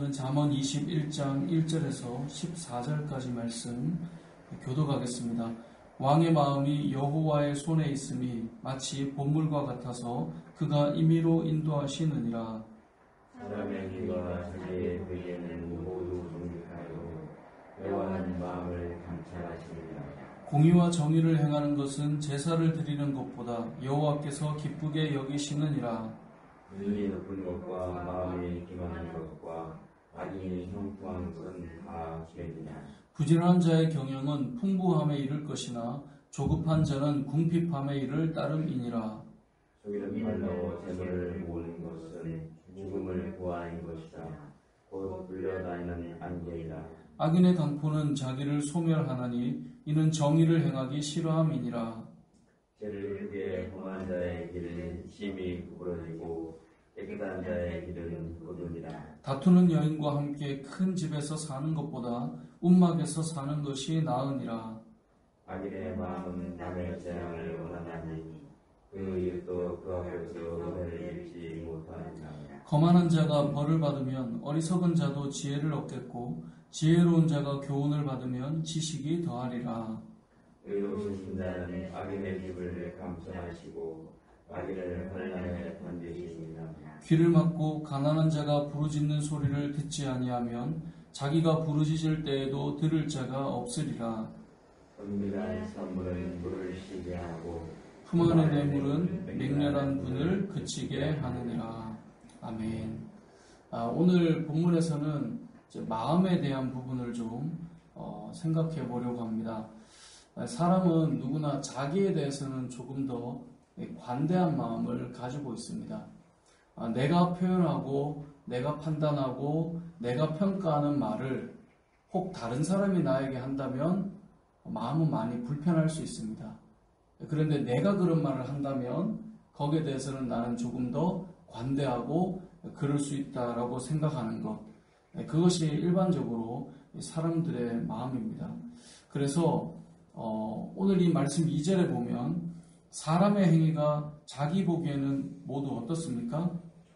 저는 잠언 21장 1절에서 14절까지 말씀 교독하겠습니다. 왕의 마음이 여호와의 손에 있음이 마치 보물과 같아서 그가 임의로 인도하시느니라. 사람의 귀가 자기의 귀에는 모두 정직하여 여호와는 마음을 감찰하시느니라. 공의와 정의를 행하는 것은 제사를 드리는 것보다 여호와께서 기쁘게 여기시느니라. 눈이 높은 것과 마음이 기만한 것과 악인이 형통한 것은 다 죄니라. 부지런한 자의 경영은 풍부함에 이를 것이나 조급한 자는 궁핍함에 이를 따름이니라. 속이는 말로 재물을 모으는 것은 죽음을 구하는 것이다. 곧 불려다니는 안개이다. 악인의 강포는 자기를 소멸하나니 이는 정의를 행하기 싫어함이니라. 죄를 크게 범한 자의 길은 심히 구부러지고 깨끗한 자의 길은 거두니라. 다투는 여인과 함께 큰 집에서 사는 것보다 움막에서 사는 것이 나으니라. 악인의 마음은 남의 재앙을 원하나니 그 이웃도 그 앞에서 은혜를 입지 못하니라. 거만한 자가 벌을 받으면 어리석은 자도 지혜를 얻겠고 지혜로운 자가 교훈을 받으면 지식이 더하리라. 의로우신 자는 악인의 집을 감찰하시고 악인을 환난에 던지시니라. 귀를 막고 가난한 자가 부르짖는 소리를 듣지 아니하면 자기가 부르짖을 때에도 들을 자가 없으리라. 은밀한 선물은 물을 쉬게 하고 품 안의 뇌물은 맹렬한 분을 그치게 하느니라. 아멘. 오늘 본문에서는 이제 마음에 대한 부분을 좀 생각해 보려고 합니다. 사람은 누구나 자기에 대해서는 조금 더 관대한 마음을 가지고 있습니다. 내가 표현하고 내가 판단하고 내가 평가하는 말을 혹 다른 사람이 나에게 한다면 마음은 많이 불편할 수 있습니다. 그런데 내가 그런 말을 한다면 거기에 대해서는 나는 조금 더 관대하고 그럴 수 있다라고 생각하는 것, 그것이 일반적으로 사람들의 마음입니다. 그래서 오늘 이 말씀 2절에 보면 사람의 행위가 자기 보기에는 모두 어떻습니까?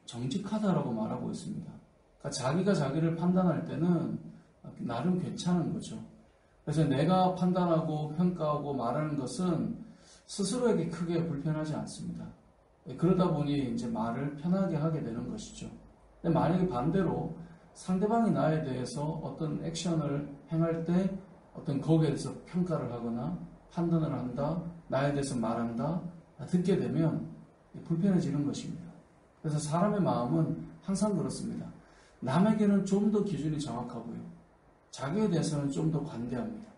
정직하다라고 말하고 있습니다. 그러니까 자기가 자기를 판단할 때는 나름 괜찮은 거죠. 그래서 내가 판단하고 평가하고 말하는 것은 스스로에게 크게 불편하지 않습니다. 그러다 보니 이제 말을 편하게 하게 되는 것이죠. 근데 만약에 반대로 상대방이 나에 대해서 어떤 액션을 행할 때 어떤 거기에 대해서 평가를 하거나 판단을 한다, 나에 대해서 말한다, 듣게 되면 불편해지는 것입니다. 그래서 사람의 마음은 항상 그렇습니다. 남에게는 좀 더 기준이 정확하고요. 자기에 대해서는 좀 더 관대합니다.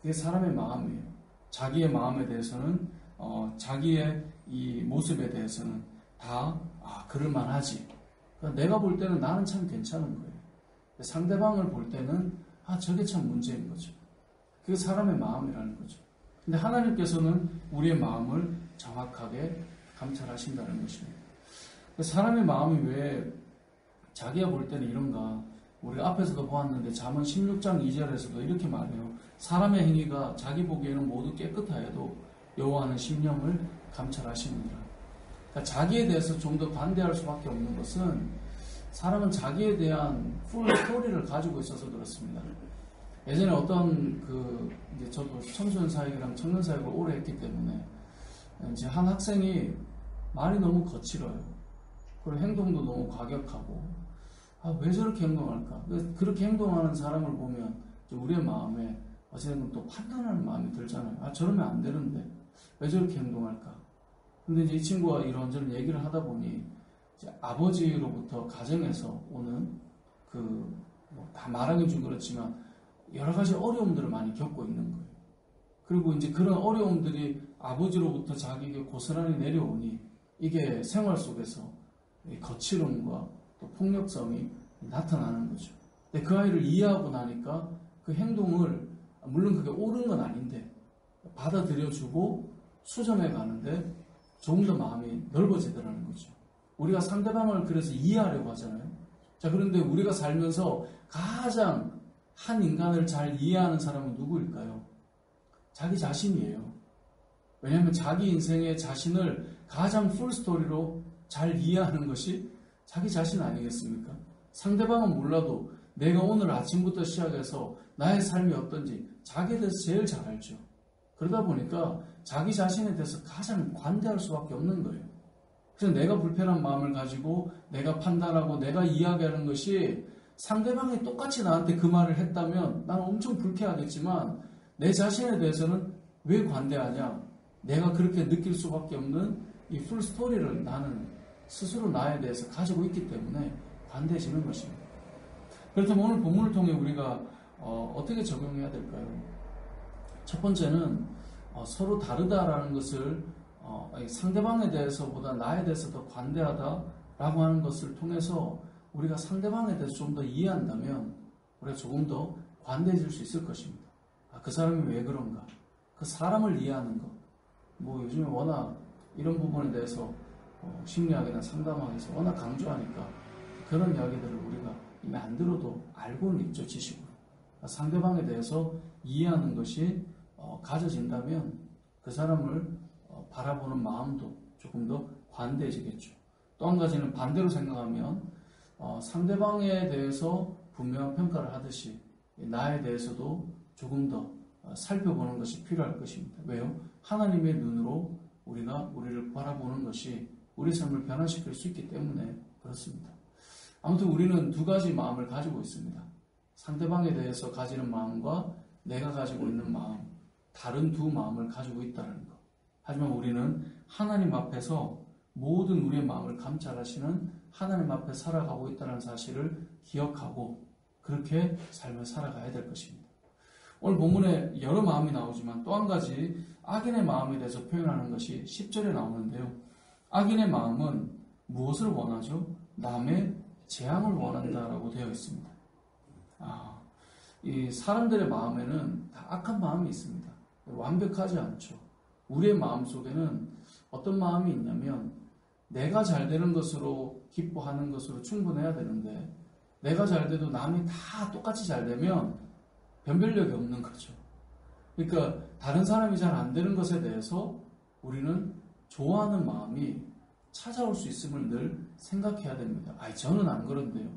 그게 사람의 마음이에요. 자기의 마음에 대해서는 자기의 이 모습에 대해서는 다 그럴만하지. 그러니까 내가 볼 때는 나는 참 괜찮은 거예요. 상대방을 볼 때는 저게 참 문제인 거죠. 그게 사람의 마음이라는 거죠. 근데 하나님께서는 우리의 마음을 정확하게 감찰하신다는 것입니다. 사람의 마음이 왜 자기가 볼 때는 이런가? 우리가 앞에서도 보았는데 잠언 16장 2절에서도 이렇게 말해요. 사람의 행위가 자기 보기에는 모두 깨끗하여도 여호와는 심령을 감찰하시느니라. 그러니까 자기에 대해서 좀 더 관대할 수밖에 없는 것은 사람은 자기에 대한 풀 스토리를 가지고 있어서 그렇습니다. 예전에 어떤 이제 저도 청소년 사역이랑 청년 사역을 오래 했기 때문에 이제 한 학생이 말이 너무 거칠어요. 그리고 행동도 너무 과격하고 왜 저렇게 행동할까? 그렇게 행동하는 사람을 보면 우리의 마음에 어쨌든 또 판단하는 마음이 들잖아요. 저러면 안 되는데 왜 저렇게 행동할까? 근데 이제 이 친구가 이런저런 얘기를 하다 보니 이제 아버지로부터 가정에서 오는 다 말하긴 좀 그렇지만 여러 가지 어려움들을 많이 겪고 있는 거예요. 그리고 이제 그런 어려움들이 아버지로부터 자기에게 고스란히 내려오니 이게 생활 속에서 거칠음과 또 폭력성이 나타나는 거죠. 근데 그 아이를 이해하고 나니까 그 행동을 물론 그게 옳은 건 아닌데 받아들여주고 수정해 가는데 조금 더 마음이 넓어지더라는 거죠. 우리가 상대방을 그래서 이해하려고 하잖아요. 그런데 우리가 살면서 가장 한 인간을 잘 이해하는 사람은 누구일까요? 자기 자신이에요. 왜냐하면 자기 인생의 자신을 가장 풀스토리로 잘 이해하는 것이 자기 자신 아니겠습니까? 상대방은 몰라도 내가 오늘 아침부터 시작해서 나의 삶이 어떤지 자기에 대해서 제일 잘 알죠. 그러다 보니까 자기 자신에 대해서 가장 관대할 수밖에 없는 거예요. 그래서 내가 불편한 마음을 가지고 내가 판단하고 내가 이야기하는 것이 상대방이 똑같이 나한테 그 말을 했다면 나는 엄청 불쾌하겠지만 내 자신에 대해서는 왜 관대하냐? 내가 그렇게 느낄 수밖에 없는 이 풀 스토리를 나는 스스로 나에 대해서 가지고 있기 때문에 관대해지는 것입니다. 그렇다면 오늘 본문을 통해 우리가 어떻게 적용해야 될까요? 첫 번째는 서로 다르다라는 것을 상대방에 대해서보다 나에 대해서 더 관대하다라고 하는 것을 통해서 우리가 상대방에 대해서 좀 더 이해한다면 우리가 조금 더 관대해질 수 있을 것입니다. 그 사람이 왜 그런가? 그 사람을 이해하는 것. 뭐 요즘에 워낙 이런 부분에 대해서 심리학이나 상담학에서 워낙 강조하니까 그런 이야기들을 우리가 이미 안 들어도 알고는 있죠, 지식으로. 상대방에 대해서 이해하는 것이 가져진다면 그 사람을 바라보는 마음도 조금 더 관대해지겠죠. 또 한 가지는 반대로 생각하면 상대방에 대해서 분명한 평가를 하듯이 나에 대해서도 조금 더 살펴보는 것이 필요할 것입니다. 왜요? 하나님의 눈으로 우리가 우리를 바라보는 것이 우리 삶을 변화시킬 수 있기 때문에 그렇습니다. 아무튼 우리는 두 가지 마음을 가지고 있습니다. 상대방에 대해서 가지는 마음과 내가 가지고 있는 마음, 다른 두 마음을 가지고 있다는 것. 하지만 우리는 하나님 앞에서 모든 우리의 마음을 감찰하시는 하나님 앞에 살아가고 있다는 사실을 기억하고 그렇게 삶을 살아가야 될 것입니다. 오늘 본문에 여러 마음이 나오지만 또 한 가지 악인의 마음에 대해서 표현하는 것이 10절에 나오는데요. 악인의 마음은 무엇을 원하죠? 남의 재앙을 원한다라고 되어 있습니다. 이 사람들의 마음에는 다 악한 마음이 있습니다. 완벽하지 않죠. 우리의 마음 속에는 어떤 마음이 있냐면 내가 잘 되는 것으로 기뻐하는 것으로 충분해야 되는데 내가 잘 돼도 남이 다 똑같이 잘 되면 변별력이 없는 거죠. 그러니까 다른 사람이 잘 안 되는 것에 대해서 우리는 좋아하는 마음이 찾아올 수 있음을 늘 생각해야 됩니다. 저는 안 그런데요.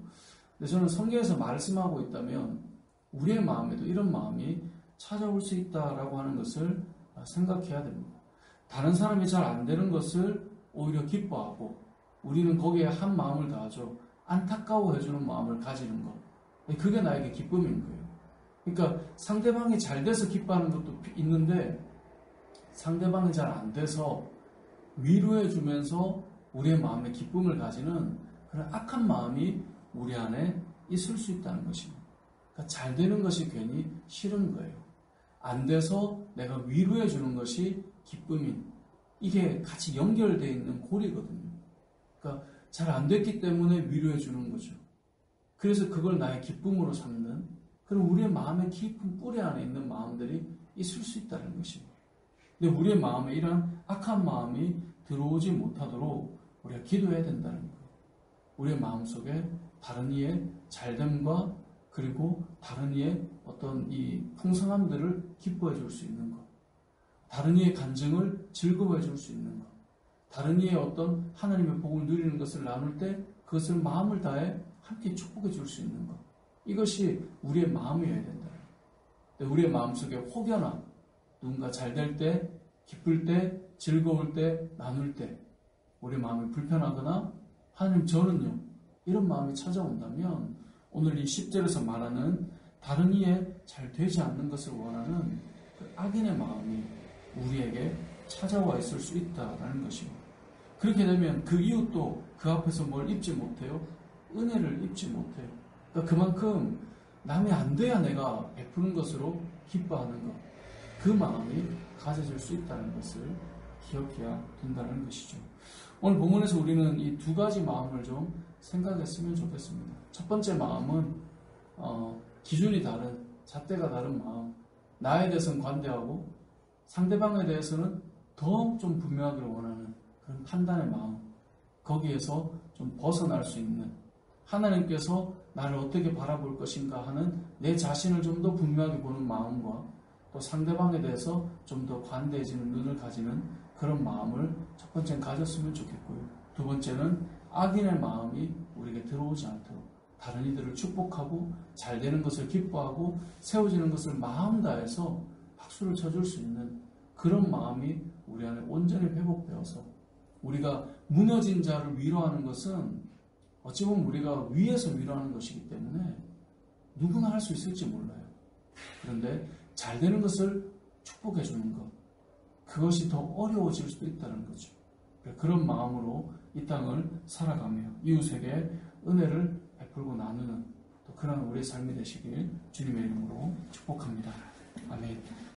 근데 저는 성경에서 말씀하고 있다면 우리의 마음에도 이런 마음이 찾아올 수 있다라고 하는 것을 생각해야 됩니다. 다른 사람이 잘 안 되는 것을 오히려 기뻐하고 우리는 거기에 한 마음을 더하죠. 안타까워해주는 마음을 가지는 것. 그게 나에게 기쁨인 거예요. 그러니까 상대방이 잘 돼서 기뻐하는 것도 있는데 상대방이 잘 안 돼서 위로해주면서 우리의 마음에 기쁨을 가지는 그런 악한 마음이 우리 안에 있을 수 있다는 것입니다. 그러니까 잘 되는 것이 괜히 싫은 거예요. 안 돼서 내가 위로해주는 것이 기쁨인, 이게 같이 연결되어 있는 고리거든요. 그러니까 잘 안 됐기 때문에 위로해주는 거죠. 그래서 그걸 나의 기쁨으로 삼는, 그럼 우리의 마음의 깊은 뿌리 안에 있는 마음들이 있을 수 있다는 것입니다. 근데 우리의 마음에 이런 악한 마음이 들어오지 못하도록 우리가 기도해야 된다는 거예요. 우리의 마음속에 다른 이의 잘됨과 그리고 다른 이의 어떤 이 풍성함들을 기뻐해 줄 수 있는 것, 다른 이의 간증을 즐거워해 줄 수 있는 것, 다른 이의 어떤 하나님의 복을 누리는 것을 나눌 때 그것을 마음을 다해 함께 축복해 줄 수 있는 것, 이것이 우리의 마음이어야 된다. 우리의 마음속에 혹여나 누군가 잘 될 때, 기쁠 때, 즐거울 때, 나눌 때 우리 마음이 불편하거나 하나님 저는요 이런 마음이 찾아온다면 오늘 이 10절에서 말하는 다른 이의 잘 되지 않는 것을 원하는 그 악인의 마음이 우리에게 찾아와 있을 수 있다라는 것입니다. 그렇게 되면 그 이웃도 그 앞에서 뭘 입지 못해요? 은혜를 입지 못해요. 그러니까 그만큼 남이 안 돼야 내가 베푸는 것으로 기뻐하는 것, 그 마음이 가져질 수 있다는 것을 기억해야 된다는 것이죠. 오늘 본문에서 우리는 이 두 가지 마음을 좀 생각했으면 좋겠습니다. 첫 번째 마음은 기준이 다른, 잣대가 다른 마음, 나에 대해서는 관대하고 상대방에 대해서는 더 좀 분명하기를 원하는 그런 판단의 마음, 거기에서 좀 벗어날 수 있는, 하나님께서 나를 어떻게 바라볼 것인가 하는 내 자신을 좀 더 분명하게 보는 마음과 또 상대방에 대해서 좀 더 관대해지는 눈을 가지는 그런 마음을 첫 번째는 가졌으면 좋겠고요. 두 번째는 악인의 마음이 우리에게 들어오지 않도록 다른 이들을 축복하고 잘 되는 것을 기뻐하고 세워지는 것을 마음 다해서 박수를 쳐줄 수 있는 그런 마음이 우리 안에 온전히 회복되어서 우리가 무너진 자를 위로하는 것은 어찌 보면 우리가 위에서 위로하는 것이기 때문에 누구나 할 수 있을지 몰라요. 그런데 잘 되는 것을 축복해 주는 것, 그것이 더 어려워질 수도 있다는 거죠. 그런 마음으로 이 땅을 살아가며 이웃에게 은혜를 베풀고 나누는 또 그런 우리의 삶이 되시길 주님의 이름으로 축복합니다. 아멘.